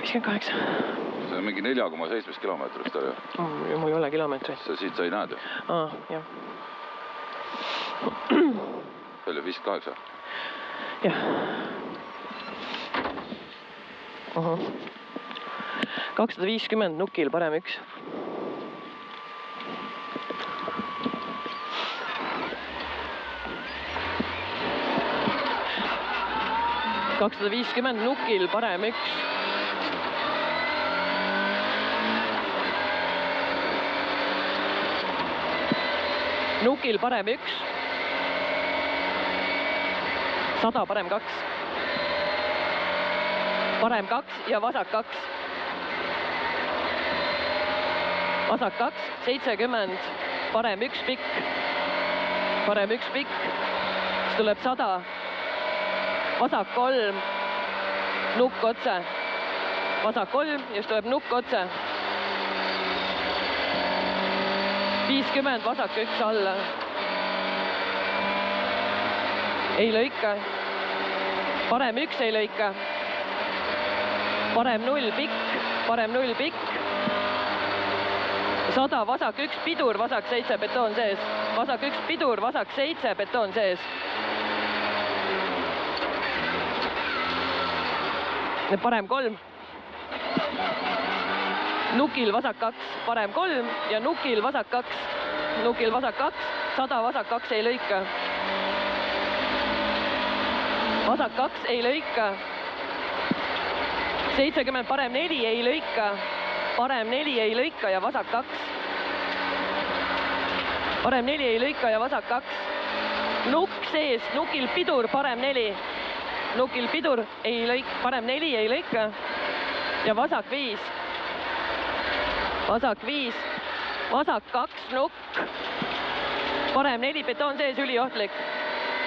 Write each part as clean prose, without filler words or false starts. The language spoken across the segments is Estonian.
58. See on mingi 4,7 kilomeetrist oli. Mul ei ole kilomeetrit. Siit sa ei näed ju. Jah. Palju, 58? Jah. 250 nukil, parem 1. $250 nukil, parem 1. Nukil, parem 1. 100, parem 2. Parem 2 ja vasak 2. Vasak 2, 70, parem 1 pikk. Parem 1 pikk. Siis tuleb 100. Vasak 3, nukk otse. Vasak 3 ja siis tuleb nukk otse. 50, vasak 1 alla. Ei lõika. Parem 1 ei lõika. Parem 0 pikk. Parem 0 pikk. 100, vasak 1 pidur, vasak 7 betoon sees. Vasak 1 pidur, vasak 7 betoon sees. Parem 3. Nukil vasak 2, parem 3 ja nukil vasak 2. Nukil vasak 2, 100 vasak 2 ei lõika. Vasak 2 ei lõika. 70 parem 4 ei lõika. Parem 4 ei lõika ja vasak 2. Parem 4 ei lõika ja vasak 2. Nukk sees, nukil pidur, parem 4. Nukil pidur ei lõika, parem 4 ei lõika ja vasak 5. Vasak 5, vasak 2 nukk. Parem 4 betoon sees, üliohtlik.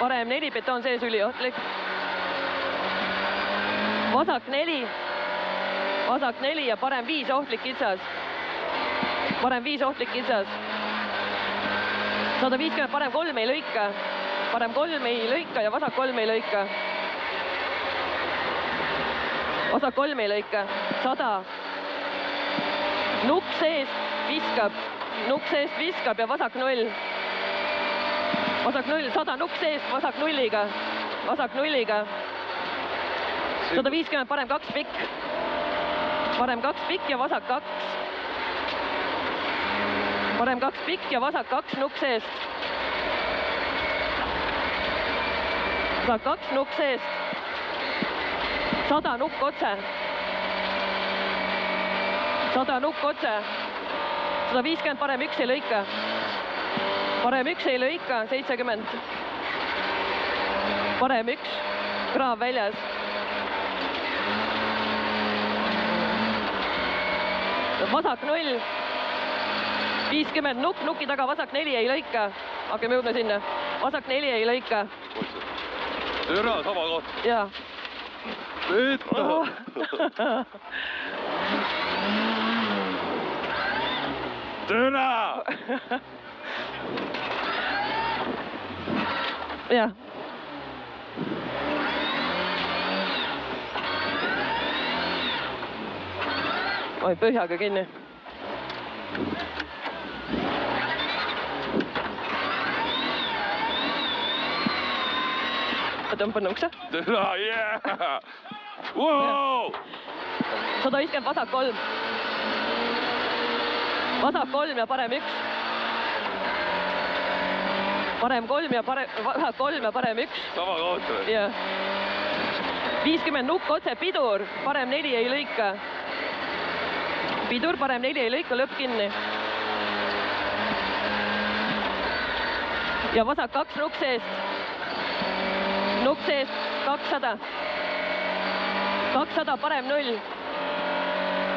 Parem 4 betoon sees, üliohtlik. Vasak 4. Vasak 4 ja parem 5 ohtlik kitsas. Parem 5 ohtlik kitsas. 150, parem 3 ei lõika. Parem 3 ei lõika ja vasak 3 ei lõika. Vasak 3 ei lõika. 100. Nukk seest viskab. Nukk seest viskab ja vasak 0. Vasak 0, 100 nukk seest, vasak 0-iga. Vasak 0-iga. 150, parem 2 pikk. Parem 2 pikk ja vasak 2. Parem 2 pikk ja vasak 2 nukk seest. Vasak 2 nukk seest. 100 nukk otse. 100 nukk otse. 150, parem 1 ei lõika. Parem 1 ei lõika, 70. Parem 1, kraav väljas. Vasak 0. 50 nukk, nuki taga vasak 4 ei lõika. Hakkame jõudma sinna. Vasak 4 ei lõika. Türa, sama koht. Jaa. Võtta! Türa! Jah. Oi, põhjaga kinni. Tõmban ukse. Türa, yeah! Wow! 150 vasak 3. Vasak 3 ja parem 1. Parem 3 ja vasak 3 ja parem 1. Sama koht või? Jah. 50 nukk otse pidur, parem 4 ei lõika. Pidur, parem 4 ei lõika, lõpp kinni. Ja vasak 2 nukk seest. Nukk seest, 200. 200, parem 0.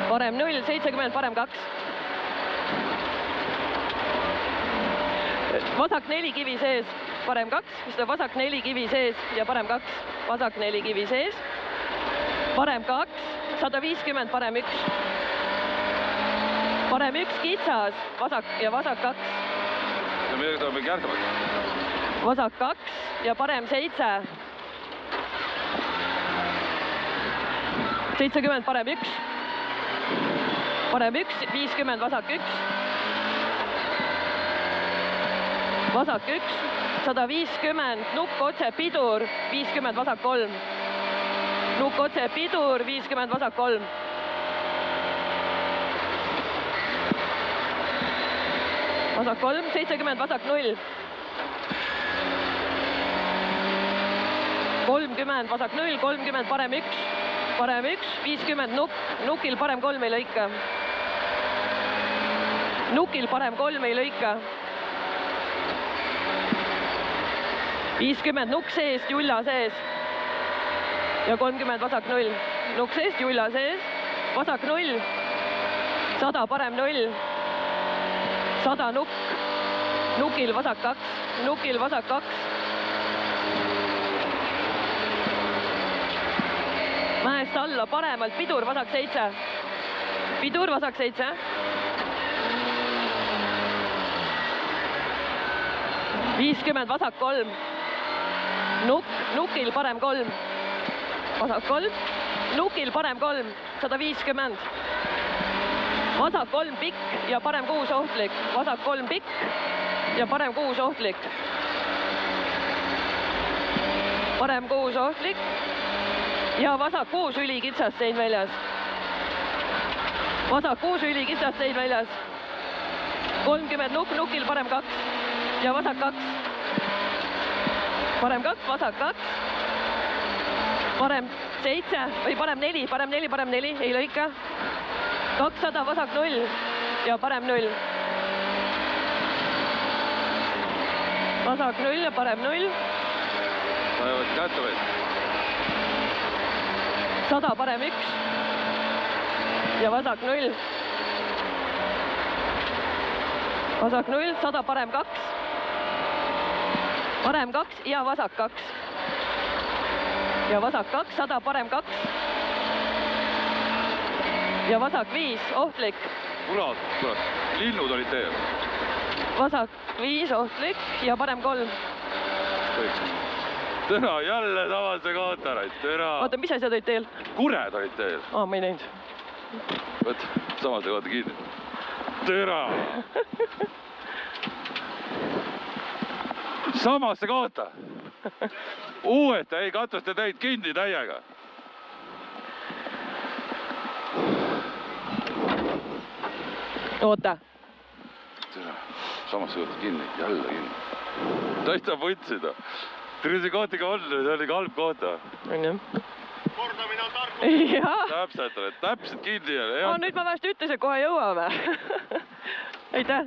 Parem 0, 70, parem 2. Vasak 4 kivi sees, parem 2, siis tuleb vasak 4 kivi sees ja parem 2. Vasak 4 kivi sees, parem 2, 150, parem 1. Parem 1 kitsas, vasak ja vasak 2. Ja midagi tuleb mingi järgmine. Vasak 2 ja parem 7. 70, parem 1. parem 1, 50, vasak 1. vasak 1, 150, nukk otse, pidur, 50, vasak 3. nukk otse, pidur, 50, vasak 3. vasak 3, 70, vasak 0. 30, vasak 0, 30, parem 1. parem 1, 50, nukk, nukil parem 3 ei lõika. nukil parem 3 ei lõika. 50, nukk sees, julla sees. ja 30, vasak 0. nukk sees, julla sees, vasak 0. 100, parem 0. 100, nukk. nukil vasak 2, nukil vasak 2. mäest alla, paremalt, pidur, vasak 7. pidur, vasak 7. viiskümmend, vasak 3. nukk, nukil parem 3. vasak 3, nukil parem 3. 150. vasak 3 pikk ja parem 6 ohtlik. vasak 3 pikk ja parem 6 ohtlik. parem 6 ohtlik ja vasak 6 ülikitsas sein väljas. vasak 6 ülikitsas sein väljas. 30 nukk, nukil parem 2 ja vasak 2. parem 2, vasak 2. parem 7 või parem 4, parem 4, parem 4, ei lõika. 200, vasak 0 ja parem 0. vasak 0 ja parem 0. Panevad kätte või? 100, parem 1 ja vasak 0. vasak 0, 100, parem 2. parem 2 ja vasak 2. ja vasak 2, 100, parem 2. ja vasak 5, ohtlik. Kurat, kurat, linnud olid teel. vasak 5, ohtlik ja parem 3. Tõna, jälle tavalise kaotajaid, tõna. oota, mis asjad olid teel? Kured olid teel. aa, ma ei näinud. Võt, samase kohta kinni. Tõna. Samasse kohta. Uueta, ei katuste teid kinni täiega. oota. Samasse kohta kinni, jälle kinni. Täitsa võtsida. Tervise kohtiga on, see oli halb kohta. On jah. Kordamine on tark. jah. Täpselt, oled täpselt kinni. nüüd ma vast ütlesin, et kohe jõuame. aitäh.